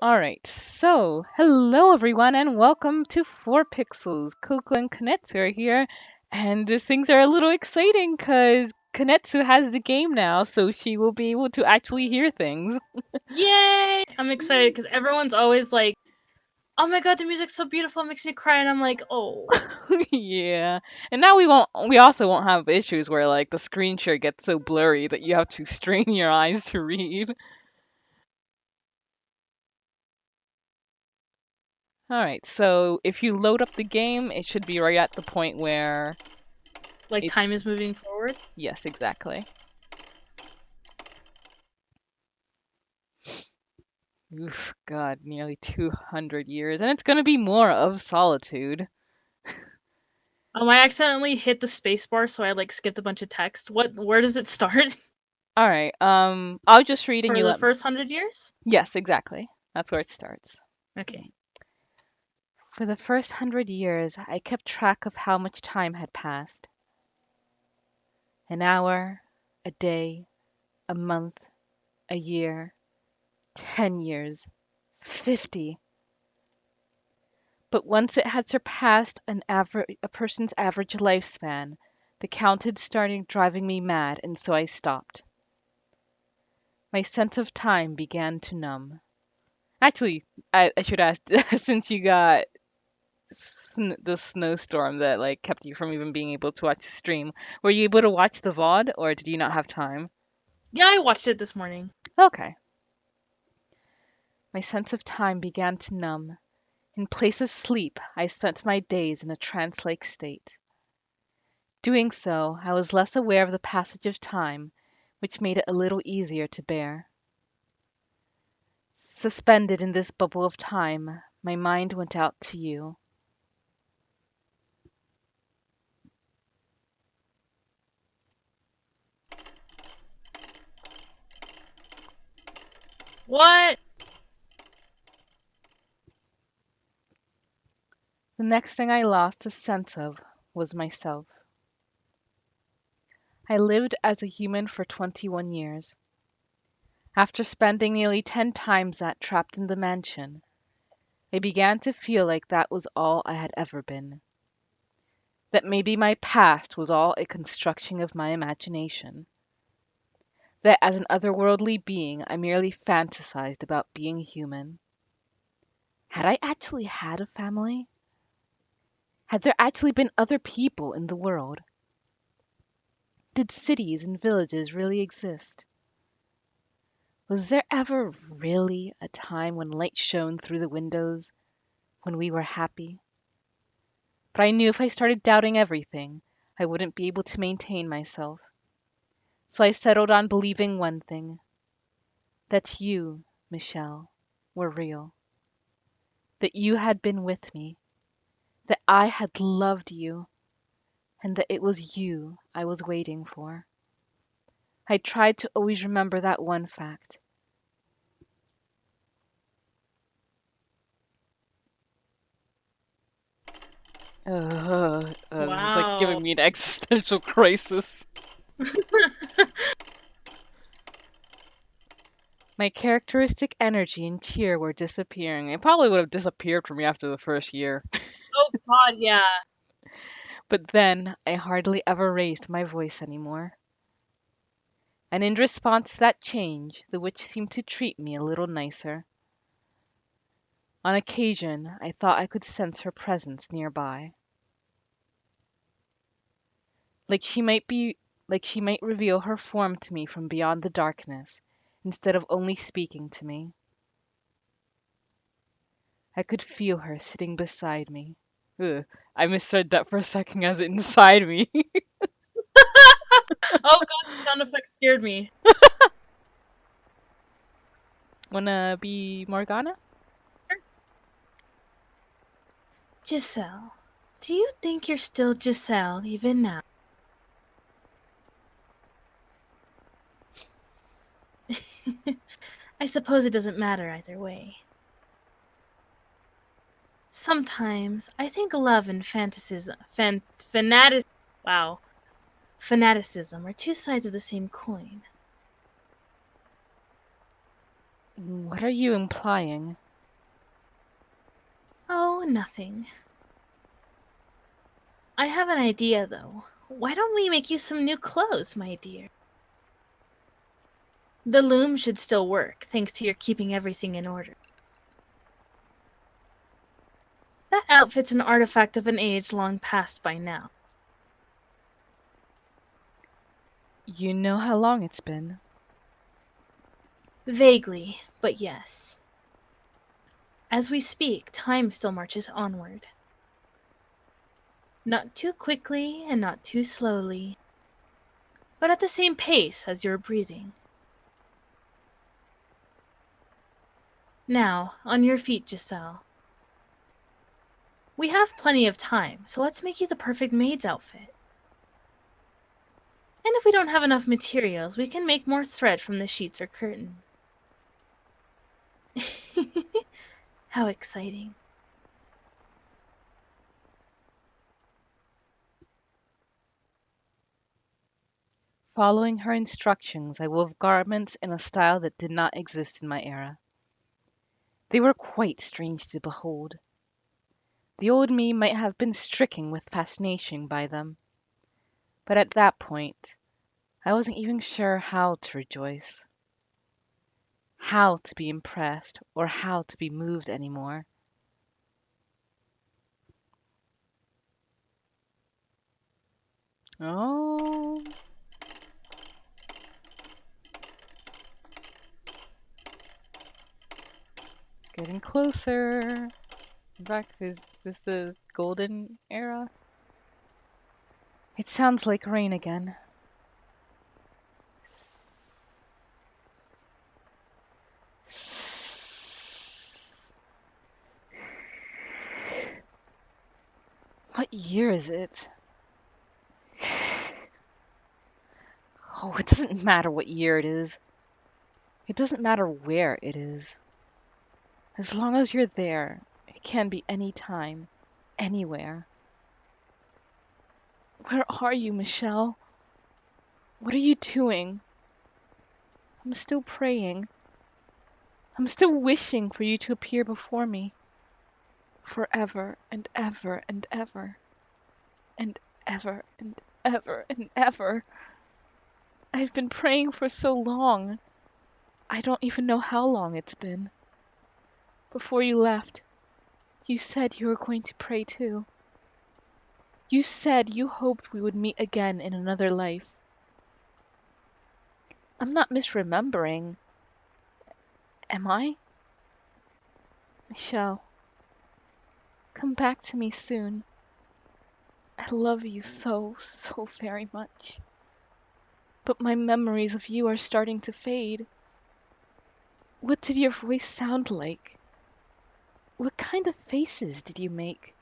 Alright, so hello everyone and welcome to 4pixels. Coco and Kanetsu are here, and things are a little exciting because Kanetsu has the game now, so she will be able to actually hear things. Yay! I'm excited because everyone's always like, "Oh my god, the music's so beautiful, it makes me cry," and I'm like, "Oh." Yeah, and now we also won't have issues where like the screen share gets so blurry that you have to strain your eyes to read. Alright, so if you load up the game, it should be right at the point where Like it's, time is moving forward. yes, exactly. Oof, God, nearly 200 years. And it's going to be more of solitude. I accidentally hit the space bar, so I like skipped a bunch of text. Where does it start? All right. I'll just read and For you the let. first 100 years? Yes, exactly. That's where it starts. Okay. For the first 100 years, I kept track of how much time had passed. An hour, a day, a month, a year, 10 years, 50. But once it had surpassed a person's average lifespan, the count had started driving me mad, and so I stopped. My sense of time began to numb. Actually, I should ask, since you got the snowstorm that like kept you from even being able to watch the stream, were you able to watch the VOD or did you not have time? Yeah, I watched it this morning. Okay. My sense of time began to numb. In place of sleep, I spent my days in a trance-like state. Doing so, I was less aware of the passage of time, which made it a little easier to bear. Suspended in this bubble of time, my mind went out to you. What? The next thing I lost a sense of was myself. I lived as a human for 21 years. After spending nearly 10 times that trapped in the mansion, I began to feel like that was all I had ever been. That maybe my past was all a construction of my imagination. That as an otherworldly being, I merely fantasized about being human. Had I actually had a family? Had there actually been other people in the world? Did cities and villages really exist? Was there ever really a time when light shone through the windows, when we were happy? But I knew if I started doubting everything, I wouldn't be able to maintain myself. So I settled on believing one thing, that you, Michelle, were real. That you had been with me, that I had loved you, and that it was you I was waiting for. I tried to always remember that one fact. It's like Wow. giving me an existential crisis. My characteristic energy and cheer were disappearing. It probably would have disappeared from me after the first year. Oh god, yeah. But then I hardly ever raised my voice anymore. And in response to that change, the witch seemed to treat me a little nicer. On occasion, I thought I could sense her presence nearby. Like she might be like she might reveal her form to me from beyond the darkness, instead of only speaking to me. I could feel her sitting beside me. Ugh, I misread that for a second as inside me. Oh god, the sound effect scared me. Wanna be Morgana? Giselle, do you think you're still Giselle even now? I suppose it doesn't matter either way. Sometimes I think love and wow, fanaticism are two sides of the same coin. What are you implying? No, nothing. I have an idea, though. Why don't we make you some new clothes, my dear? The loom should still work, thanks to your keeping everything in order. That outfit's an artifact of an age long past by now. You know how long it's been. Vaguely, but yes. As we speak, time still marches onward. Not too quickly and not too slowly, but at the same pace as you're breathing. Now, on your feet, Giselle. We have plenty of time, so let's make you the perfect maid's outfit. And if we don't have enough materials, we can make more thread from the sheets or curtains. How exciting. Following her instructions, I wove garments in a style that did not exist in my era. They were quite strange to behold. The old me might have been stricken with fascination by them, but at that point, I wasn't even sure how to rejoice, how to be impressed, or how to be moved anymore. Oh, getting closer. Back, is this the golden era? It sounds like rain again. What year is it? Oh, it doesn't matter what year it is. It doesn't matter where it is. As long as you're there, it can be any time, anywhere. Where are you, Michelle? What are you doing? I'm still praying. I'm still wishing for you to appear before me. Forever and ever and ever. And ever and ever and ever. I've been praying for so long. I don't even know how long it's been. Before you left, you said you were going to pray too. You said you hoped we would meet again in another life. I'm not misremembering, am I? Michelle, come back to me soon. I love you so, so very much. But my memories of you are starting to fade. What did your voice sound like? What kind of faces did you make?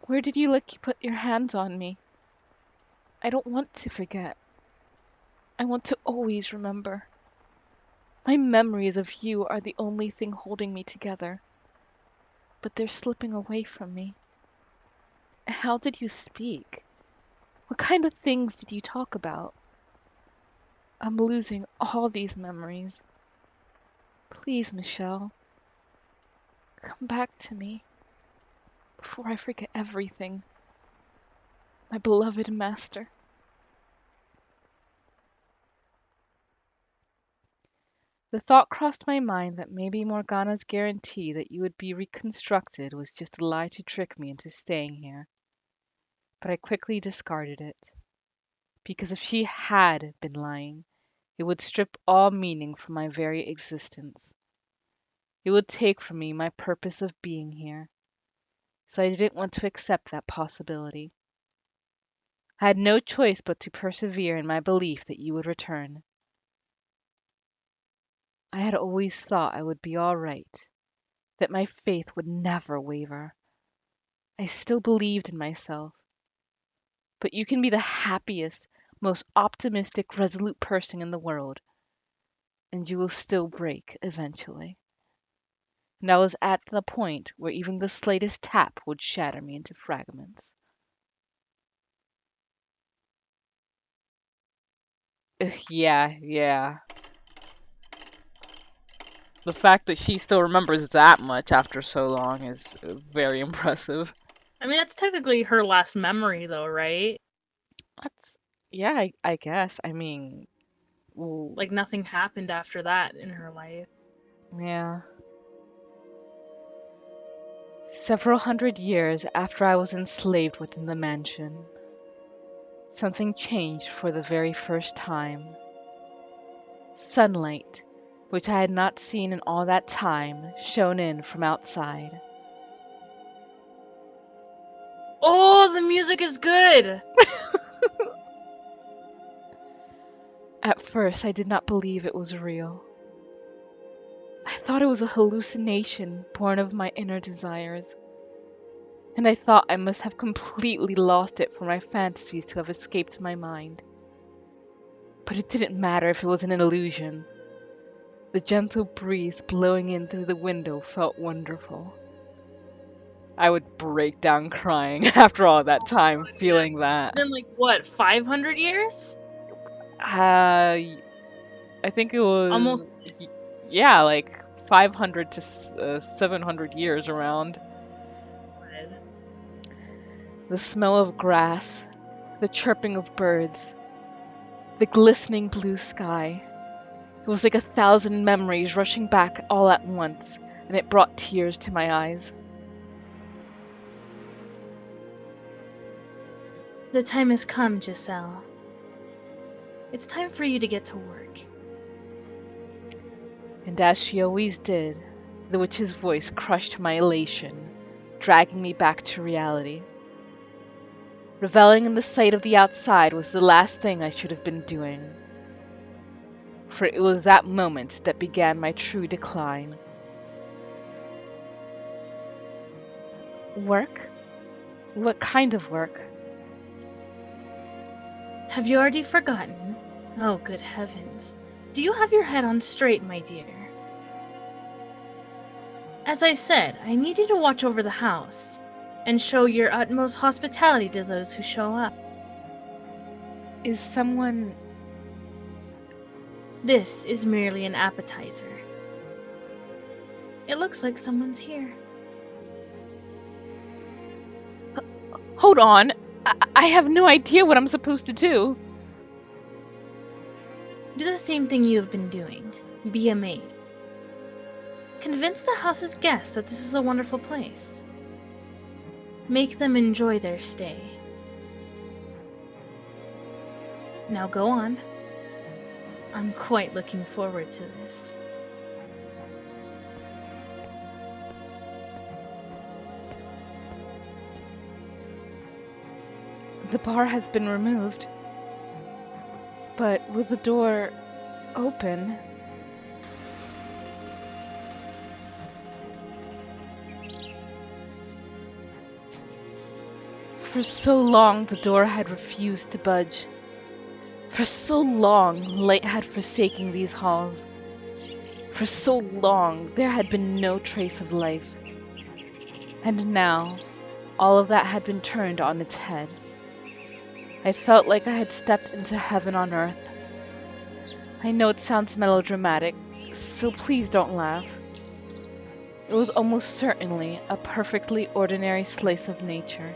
Where did you let you put your hands on me? I don't want to forget. I want to always remember. My memories of you are the only thing holding me together, but they're slipping away from me. How did you speak? What kind of things did you talk about? I'm losing all these memories. Please, Michelle, come back to me before I forget everything. My beloved master. The thought crossed my mind that maybe Morgana's guarantee that you would be reconstructed was just a lie to trick me into staying here. But I quickly discarded it, because if she had been lying, it would strip all meaning from my very existence. It would take from me my purpose of being here, so I didn't want to accept that possibility. I had no choice but to persevere in my belief that you would return. I had always thought I would be all right, that my faith would never waver. I still believed in myself. But you can be the happiest, most optimistic, resolute person in the world, and you will still break eventually. And I was at the point where even the slightest tap would shatter me into fragments. Ugh, yeah, yeah. The fact that she still remembers that much after so long is very impressive. I mean, that's technically her last memory, though, right? That's, yeah, I guess. I mean, Like, nothing happened after that in her life. yeah. Several hundred years after I was enslaved within the mansion, something changed for the very first time. Sunlight, which I had not seen in all that time, shone in from outside. Oh, the music is good! At first, I did not believe it was real. I thought it was a hallucination born of my inner desires, and I thought I must have completely lost it for my fantasies to have escaped my mind. But it didn't matter if it was an illusion. The gentle breeze blowing in through the window felt wonderful. I would break down crying after all that time feeling that. Then, like, what, 500 years? I think it was, Almost. yeah, like 500 to 700 years around. The smell of grass, the chirping of birds, the glistening blue sky. It was like 1,000 memories rushing back all at once, and it brought tears to my eyes. The time has come, Giselle. It's time for you to get to work. And as she always did, the witch's voice crushed my elation, dragging me back to reality. Reveling in the sight of the outside was the last thing I should have been doing. For it was that moment that began my true decline. Work? What kind of work? Have you already forgotten? Oh, good heavens. Do you have your head on straight, my dear? As I said, I need you to watch over the house and show your utmost hospitality to those who show up. Is someone... This is merely an appetizer. It looks like someone's here. Hold on! I have no idea what I'm supposed to do. Do the same thing you have been doing. Be a maid. Convince the house's guests that this is a wonderful place. Make them enjoy their stay. Now go on. I'm quite looking forward to this. The bar has been removed. But with the door open... For so long the door had refused to budge. For so long light had forsaken these halls. For so long there had been no trace of life. And now all of that had been turned on its head. I felt like I had stepped into heaven on earth. I know it sounds melodramatic, so please don't laugh. It was almost certainly a perfectly ordinary slice of nature.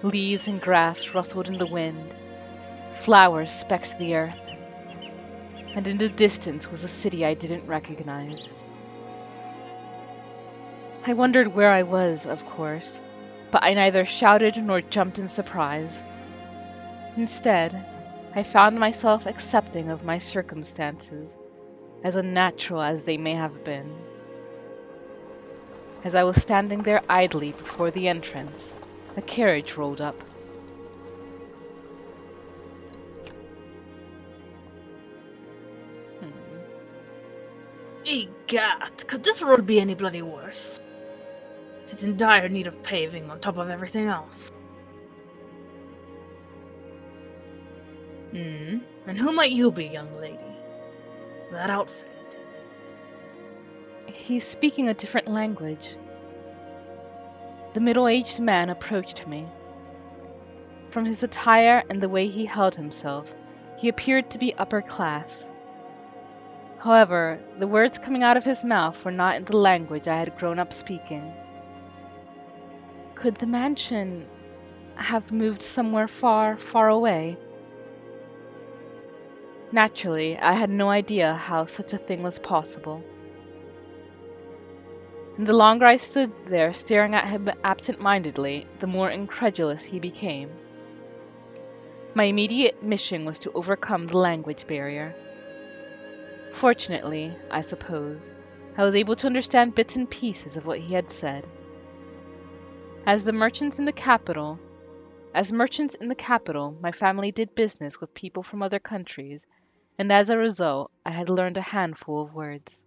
Leaves and grass rustled in the wind. Flowers specked the earth. And in the distance was a city I didn't recognize. I wondered where I was, of course, but I neither shouted nor jumped in surprise. Instead, I found myself accepting of my circumstances, as unnatural as they may have been. As I was standing there idly before the entrance, a carriage rolled up. Egad, could this road be any bloody worse? It's in dire need of paving on top of everything else. And who might you be, young lady? That outfit. He's speaking a different language. The middle-aged man approached me. From his attire and the way he held himself, he appeared to be upper class. However, the words coming out of his mouth were not in the language I had grown up speaking. Could the mansion have moved somewhere far, far away? Naturally, I had no idea how such a thing was possible. And the longer I stood there staring at him absent-mindedly, the more incredulous he became. My immediate mission was to overcome the language barrier. Fortunately, I suppose, I was able to understand bits and pieces of what he had said. As merchants in the capital, my family did business with people from other countries, and as a result, I had learned a handful of words.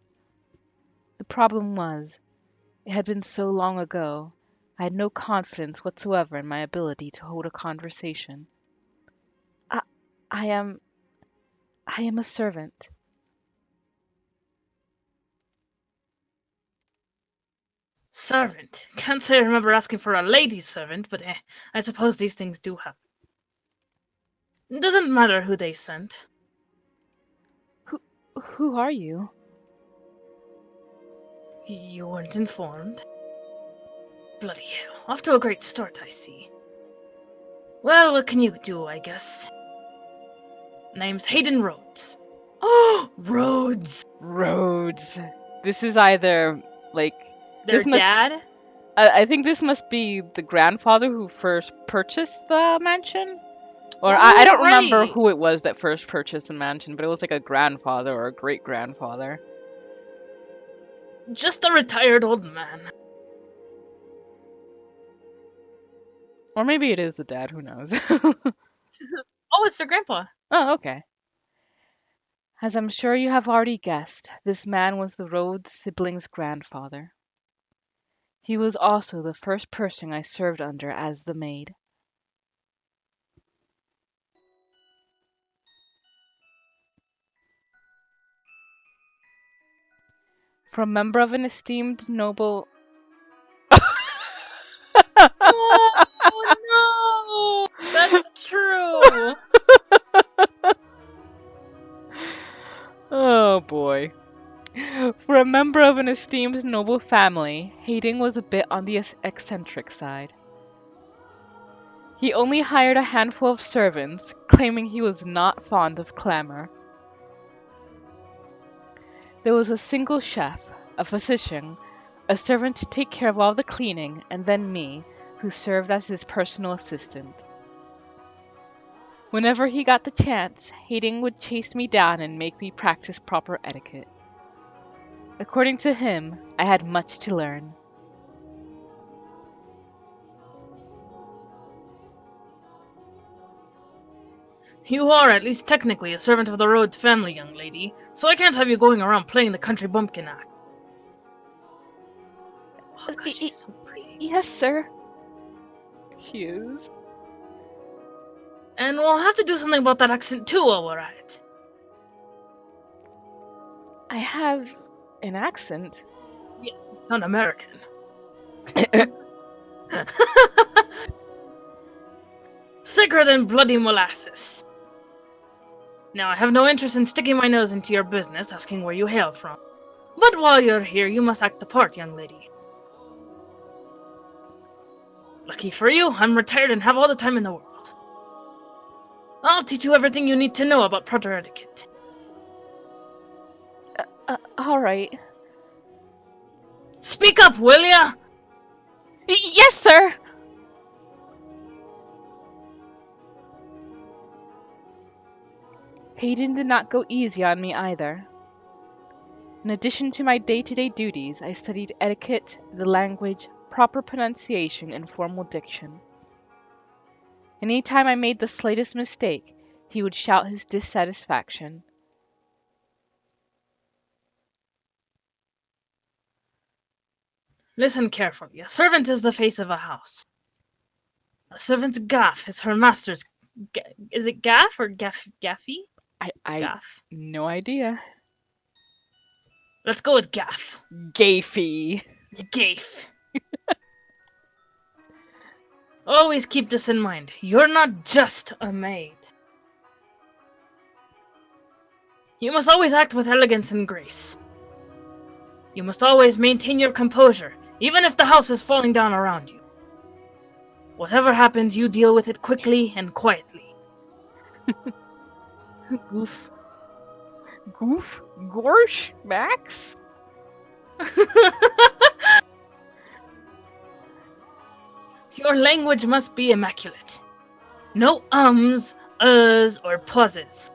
The problem was, it had been so long ago, I had no confidence whatsoever in my ability to hold a conversation. I, I am, I am a servant. Servant. Can't say I remember asking for a lady servant, but I suppose these things do happen. Doesn't matter who they sent. Who are you? You weren't informed. Bloody hell. Off to a great start, I see. Well, what can you do, I guess? Name's Hayden Rhodes. Oh, Rhodes! Rhodes. This is either, like, Their dad? I think this must be the grandfather who first purchased the mansion? Or I Oh, don't remember right! who it was that first purchased the mansion, but it was like a grandfather or a great-grandfather. Just a retired old man. Or maybe it is the dad, who knows? Oh, it's their grandpa. Oh, okay. As I'm sure you have already guessed, this man was the Rhodes siblings' grandfather. He was also the first person I served under as the maid. From member of an esteemed noble. Oh, no! That's true! Oh boy. For a member of an esteemed noble family, Hayden was a bit on the eccentric side. He only hired a handful of servants, claiming he was not fond of clamor. There was a single chef, a physician, a servant to take care of all the cleaning, and then me, who served as his personal assistant. Whenever he got the chance, Hayden would chase me down and make me practice proper etiquette. According to him, I had much to learn. You are at least technically a servant of the Rhodes family, young lady, so I can't have you going around playing the country bumpkin act. Oh gosh, she's so pretty. Yes, sir. She is. And we'll have to do something about that accent too while we're at it. I have an accent. Yes, not American. Thicker than bloody molasses. Now, I have no interest in sticking my nose into your business, asking where you hail from. But while you're here, you must act the part, young lady. Lucky for you, I'm retired and have all the time in the world. I'll teach you everything you need to know about proper etiquette. All right. Speak up, will ya? Yes, sir. Hayden did not go easy on me either. In addition to my day-to-day duties, I studied etiquette, the language, proper pronunciation, and formal diction. Any time I made the slightest mistake, he would shout his dissatisfaction. Listen carefully. A servant is the face of a house. A servant's gaff is her master's. Is it gaff or gaffy? I Gaff. no idea. Let's go with gaff. Gafy. Gaff. Always keep this in mind. You're not just a maid. You must always act with elegance and grace. You must always maintain your composure, even if the house is falling down around you. Whatever happens, you deal with it quickly and quietly. Goof. Goof? Gorsh? Max? Your language must be immaculate. No ums, uhs, or pauses.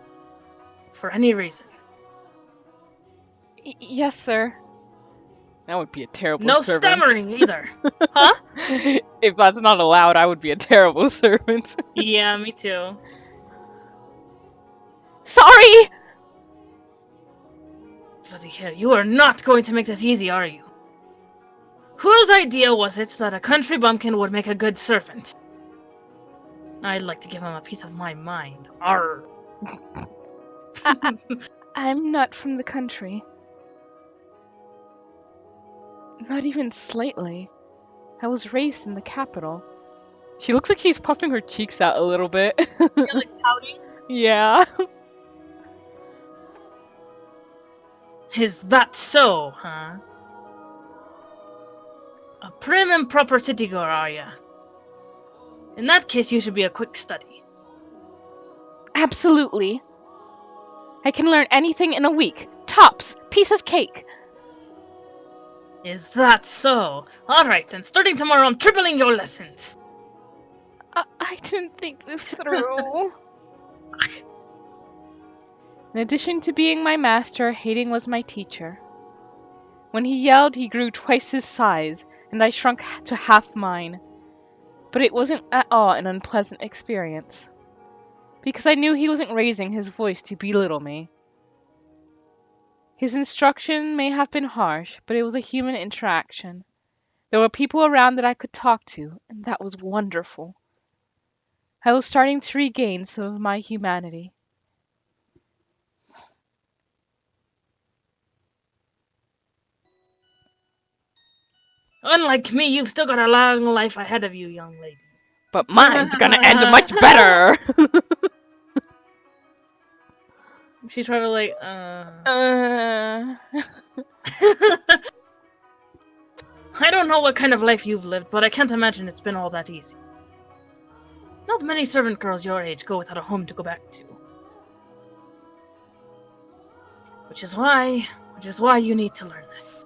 For any reason. Yes, sir. That would be a terrible No servant. stammering either. Huh? If that's not allowed, I would be a terrible servant. Yeah, me too. Sorry! Bloody hell, you are not going to make this easy, are you? Whose idea was it that a country bumpkin would make a good servant? I'd like to give him a piece of my mind. Arr. I'm not from the country. Not even slightly. I was raised in the capital. She looks like she's puffing her cheeks out a little bit. You're like pouting? Yeah. Is that so, huh? A prim and proper city girl, are ya? In that case, you should be a quick study. Absolutely. I can learn anything in a week. Tops. Piece of cake. Is that so? Alright then, starting tomorrow, I'm tripling your lessons. I didn't think this through. In addition to being my master, Hayden was my teacher. When he yelled, he grew twice his size, and I shrunk to half mine. But it wasn't at all an unpleasant experience, because I knew he wasn't raising his voice to belittle me. His instruction may have been harsh, but it was a human interaction. There were people around that I could talk to, and that was wonderful. I was starting to regain some of my humanity. Unlike me, you've still got a long life ahead of you, young lady. But mine's gonna end much better! She's probably like, I don't know what kind of life you've lived, but I can't imagine it's been all that easy. Not many servant girls your age go without a home to go back to. Which is why you need to learn this.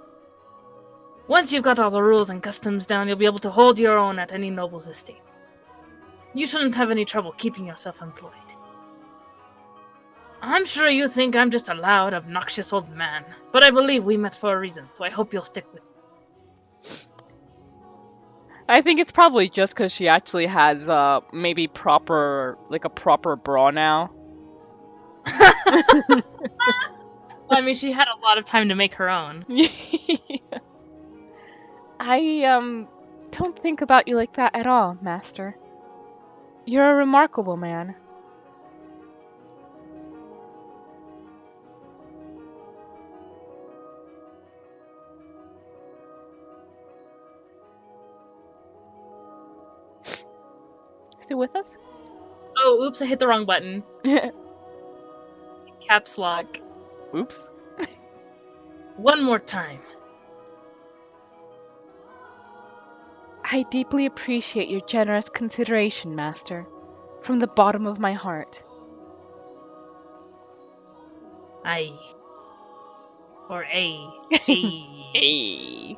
Once you've got all the rules and customs down, you'll be able to hold your own at any noble's estate. You shouldn't have any trouble keeping yourself employed. I'm sure you think I'm just a loud, obnoxious old man, but I believe we met for a reason, so I hope you'll stick with me. I think it's probably just because she actually has, maybe proper bra now. I mean, she had a lot of time to make her own. I, don't think about you like that at all, Master. You're a remarkable man. Still with us? Oh, oops, I hit the wrong button. Caps lock. Oops. One more time. I deeply appreciate your generous consideration, Master, from the bottom of my heart. Aye. Or A. Hey.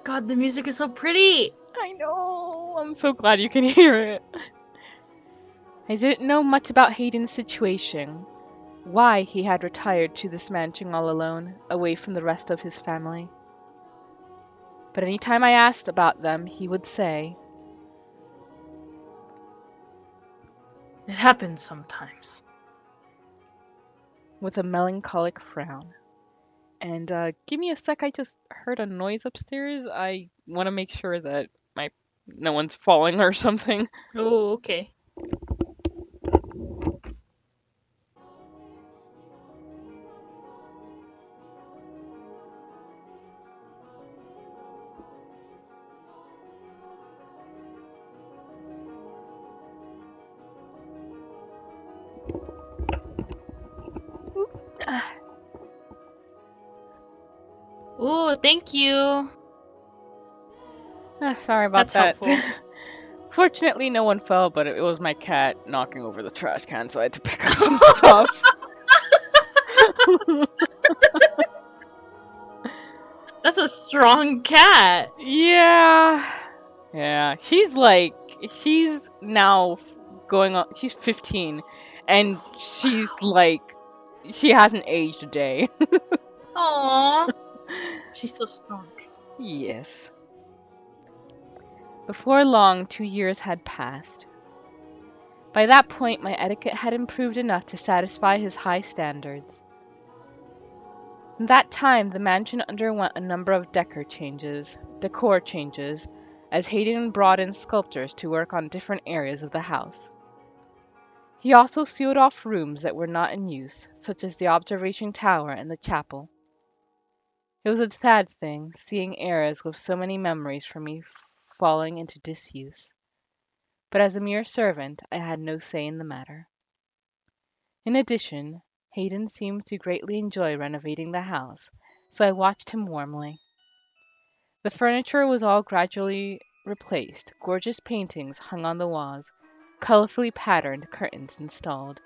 God, the music is so pretty! I know. I'm so glad you can hear it. I didn't know much about Hayden's situation, why he had retired to this mansion all alone, away from the rest of his family. But any time I asked about them, he would say, It happens sometimes. with a melancholic frown. And give me a sec, I just heard a noise upstairs. I want to make sure that no one's falling or something. Oh, okay. Ooh, thank you. Sorry about That's that. helpful. Fortunately, no one fell, but it was my cat knocking over the trash can, so I had to pick up some stuff. That's a strong cat. Yeah. Yeah. She's now going on, she's 15, and she's like, she hasn't aged a day. Aww. She's so strong. Yes. Before long, 2 years had passed. By that point, my etiquette had improved enough to satisfy his high standards. In that time, the mansion underwent a number of decor changes, as Hayden brought in sculptors to work on different areas of the house. He also sealed off rooms that were not in use, such as the observation tower and the chapel. It was a sad thing, seeing areas with so many memories for me falling into disuse. But as a mere servant, I had no say in the matter. In addition, Hayden seemed to greatly enjoy renovating the house, so I watched him warmly. The furniture was all gradually replaced, gorgeous paintings hung on the walls, colorfully patterned curtains installed,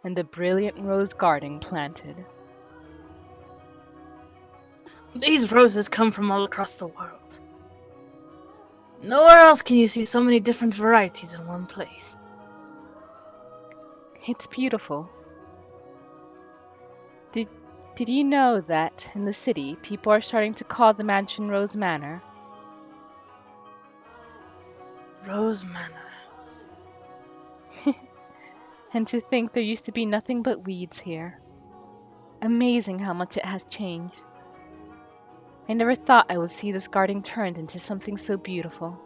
and a brilliant rose garden planted. These roses come from all across the world. Nowhere else can you see so many different varieties in one place. It's beautiful. Did did you know that in the city people are starting to call the mansion Rose Manor? Rose Manor. And to think there used to be nothing but weeds here. Amazing how much it has changed. I never thought I would see this garden turned into something so beautiful.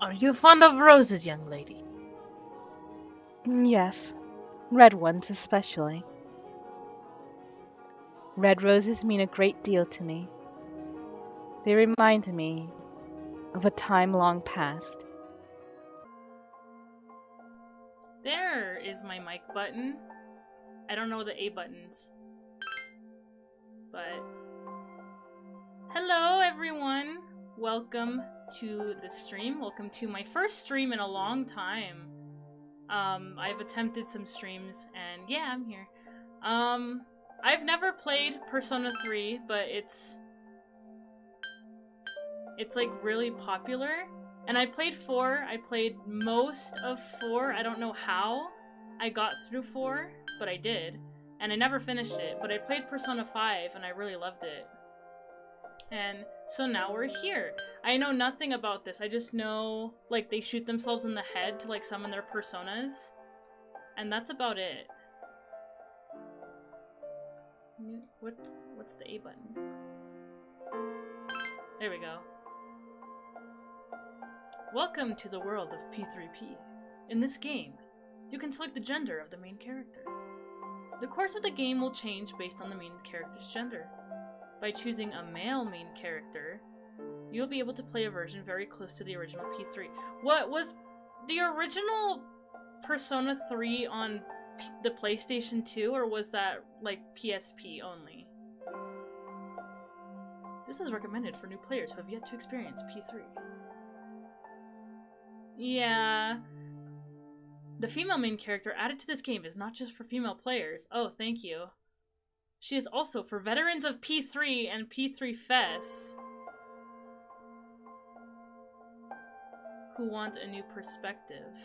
Are you fond of roses, young lady? Yes, red ones especially. Red roses mean a great deal to me. They remind me of a time long past. There is my mic button. I don't know the A buttons. But hello everyone. Welcome to the stream. Welcome to my first stream in a long time. I've attempted some streams and yeah, I'm here. I've never played Persona 3, but it's like really popular. And I played 4. I played most of 4. I don't know how I got through 4, but I did. And I never finished it, but I played Persona 5 and I really loved it. And so now we're here. I know nothing about this. I just know, like, they shoot themselves in the head to, like, summon their personas. And that's about it. What's the A button? There we go. Welcome to the world of P3P. In this game, you can select the gender of the main character. The course of the game will change based on the main character's gender. By choosing a male main character, you'll be able to play a version very close to the original P3. What was the original Persona 3 on the PlayStation 2, or was that like PSP only? This is recommended for new players who have yet to experience P3. Yeah. The female main character added to this game is not just for female players. Oh, thank you. She is also for veterans of P3 and P3 FES who want a new perspective.